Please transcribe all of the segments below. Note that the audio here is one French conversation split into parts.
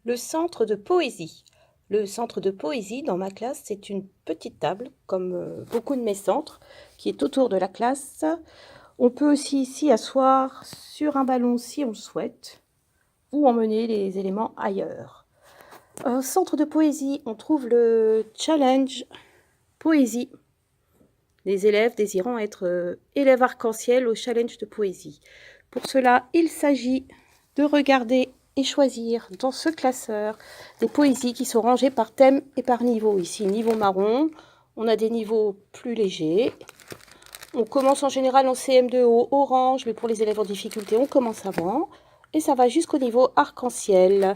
Le centre de poésie. Le centre de poésie dans ma classe, c'est une petite table, comme beaucoup de mes centres, qui est autour de la classe. On peut aussi ici asseoir sur un ballon si on le souhaite, ou emmener les éléments ailleurs. Au centre de poésie, on trouve le challenge poésie. Les élèves désirant être élèves arc-en-ciel au challenge de poésie. Pour cela, il s'agit de regarder et choisir dans ce classeur des poésies qui sont rangées par thème et par niveau. Ici, niveau marron, on a des niveaux plus légers. On commence en général en CM2 orange, mais pour les élèves en difficulté, on commence avant. Et ça va jusqu'au niveau arc-en-ciel.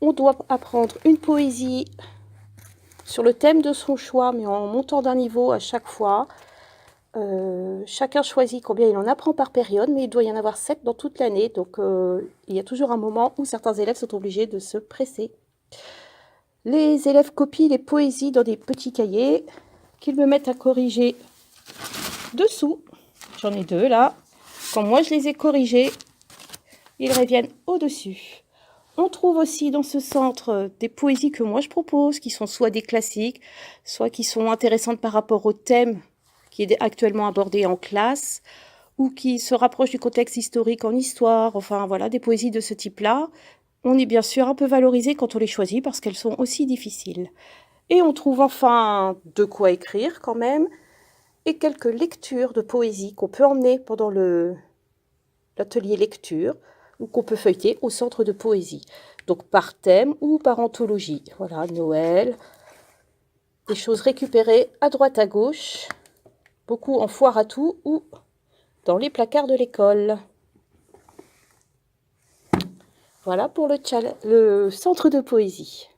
On doit apprendre une poésie sur le thème de son choix, mais en montant d'un niveau à chaque fois. Chacun choisit combien il en apprend par période, mais il doit y en avoir 7 dans toute l'année. Donc, il y a toujours un moment où certains élèves sont obligés de se presser. Les élèves copient les poésies dans des petits cahiers qu'ils me mettent à corriger dessous. J'en ai 2 là. Quand moi je les ai corrigés, ils reviennent au-dessus. On trouve aussi dans ce centre des poésies que moi je propose, qui sont soit des classiques, soit qui sont intéressantes par rapport au thème qui est actuellement abordé en classe, ou qui se rapprochent du contexte historique en histoire, enfin voilà, des poésies de ce type-là. On est bien sûr un peu valorisé quand on les choisit parce qu'elles sont aussi difficiles. Et on trouve enfin de quoi écrire quand même, et quelques lectures de poésie qu'on peut emmener pendant l'atelier lecture, ou qu'on peut feuilleter au centre de poésie. Donc par thème ou par anthologie. Voilà, Noël, des choses récupérées à droite à gauche, beaucoup en foire à tout ou dans les placards de l'école. Voilà pour le centre de poésie.